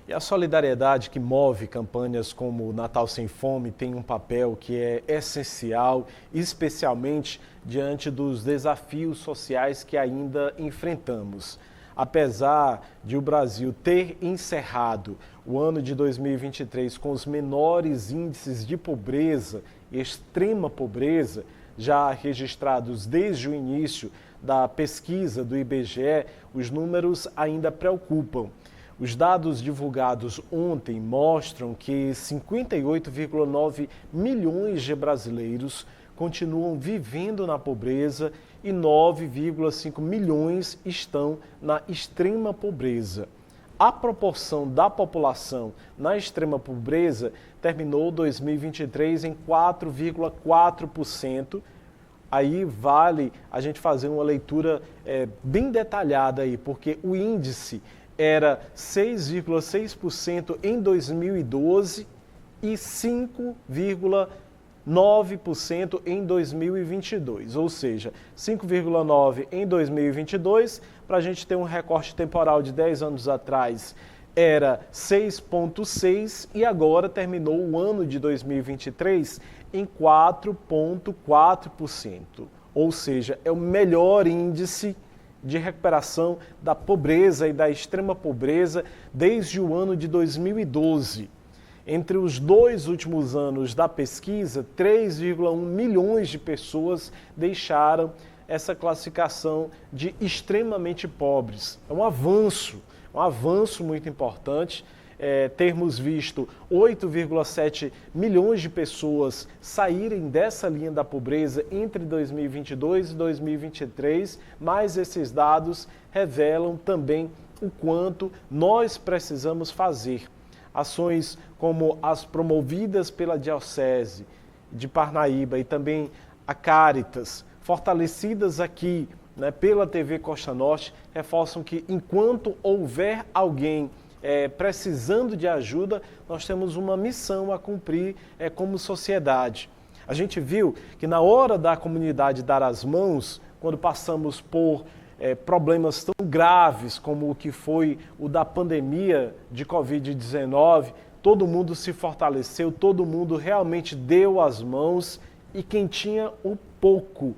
E a solidariedade que move campanhas como o Natal Sem Fome tem um papel que é essencial, especialmente diante dos desafios sociais que ainda enfrentamos. Apesar de o Brasil ter encerrado o ano de 2023 com os menores índices de pobreza e extrema pobreza, já registrados desde o início da pesquisa do IBGE, os números ainda preocupam. Os dados divulgados ontem mostram que 58,9 milhões de brasileiros continuam vivendo na pobreza e 9,5 milhões estão na extrema pobreza. A proporção da população na extrema pobreza terminou 2023 em 4,4%. Aí vale a gente fazer uma leitura bem detalhada aí, porque o índice era 6,6% em 2012 e 5,9% em 2022. Ou seja, 5,9% em 2022, para a gente ter um recorte temporal de 10 anos atrás, era 6,6% e agora terminou o ano de 2023 em 4,4%. Ou seja, é o melhor índice de recuperação da pobreza e da extrema pobreza desde o ano de 2012. Entre os 2 últimos anos da pesquisa, 3,1 milhões de pessoas deixaram essa classificação de extremamente pobres. É um avanço muito importante. Termos visto 8,7 milhões de pessoas saírem dessa linha da pobreza entre 2022 e 2023, mas esses dados revelam também o quanto nós precisamos fazer. Ações como as promovidas pela Diocese de Parnaíba e também a Caritas, fortalecidas aqui, pela TV Costa Norte, reforçam que enquanto houver alguém precisando de ajuda, nós temos uma missão a cumprir como sociedade. A gente viu que na hora da comunidade dar as mãos, quando passamos por problemas tão graves como o que foi o da pandemia de Covid-19, todo mundo se fortaleceu, todo mundo realmente deu as mãos e quem tinha o pouco,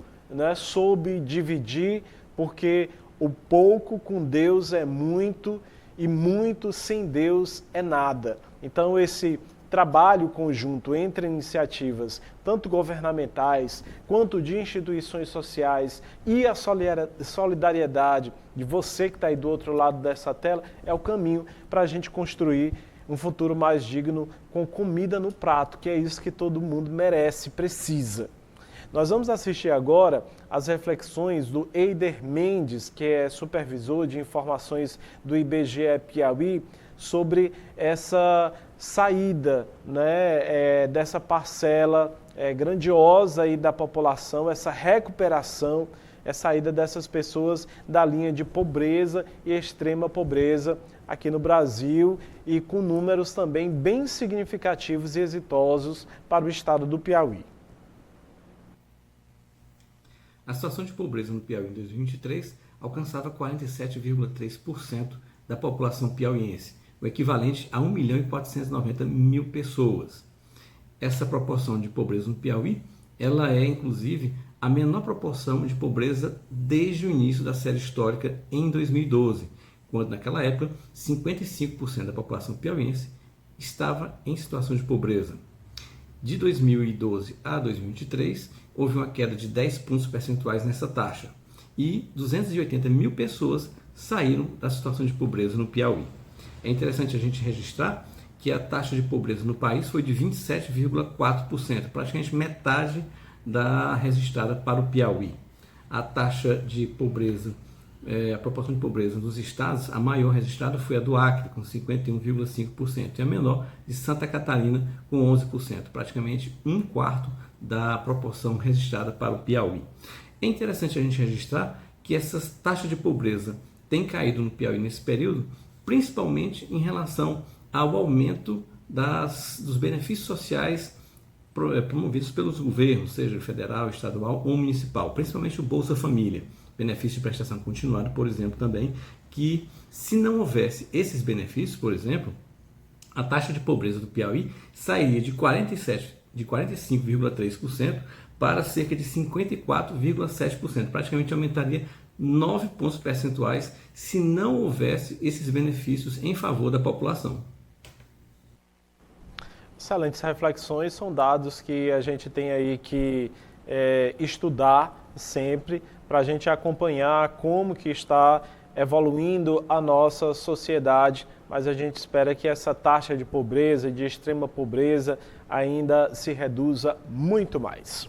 soube dividir, porque o pouco com Deus é muito e muito sem Deus é nada. Então esse trabalho conjunto entre iniciativas, tanto governamentais quanto de instituições sociais e a solidariedade de você que está aí do outro lado dessa tela, é o caminho para a gente construir um futuro mais digno com comida no prato, que é isso que todo mundo merece, precisa. Nós vamos assistir agora as reflexões do Eider Mendes, que é supervisor de informações do IBGE Piauí, sobre essa saída dessa parcela grandiosa aí da população, essa recuperação, essa saída dessas pessoas da linha de pobreza e extrema pobreza aqui no Brasil e com números também bem significativos e exitosos para o estado do Piauí. A situação de pobreza no Piauí em 2023 alcançava 47,3% da população piauiense, o equivalente a 1.490.000 pessoas. Essa proporção de pobreza no Piauí, ela é inclusive a menor proporção de pobreza desde o início da série histórica em 2012, quando naquela época 55% da população piauiense estava em situação de pobreza. De 2012 a 2023, houve uma queda de 10 pontos percentuais nessa taxa e 280.000 pessoas saíram da situação de pobreza no Piauí. É interessante a gente registrar que a taxa de pobreza no país foi de 27,4%, praticamente metade da registrada para o Piauí. A taxa de pobreza, a proporção de pobreza dos estados, a maior registrada foi a do Acre, com 51,5%, e a menor de Santa Catarina, com 11%, praticamente um quarto da proporção registrada para o Piauí. É interessante a gente registrar que essa taxa de pobreza tem caído no Piauí nesse período, principalmente em relação ao aumento dos benefícios sociais promovidos pelos governos, seja federal, estadual ou municipal, principalmente o Bolsa Família, benefício de prestação continuada, por exemplo, também, que se não houvesse esses benefícios, por exemplo, a taxa de pobreza do Piauí sairia de 45,3% para cerca de 54,7%. Praticamente aumentaria 9 pontos percentuais se não houvesse esses benefícios em favor da população. Excelentes reflexões, são dados que a gente tem aí que estudar sempre para a gente acompanhar como que está evoluindo a nossa sociedade, mas a gente espera que essa taxa de pobreza, de extrema pobreza, ainda se reduza muito mais.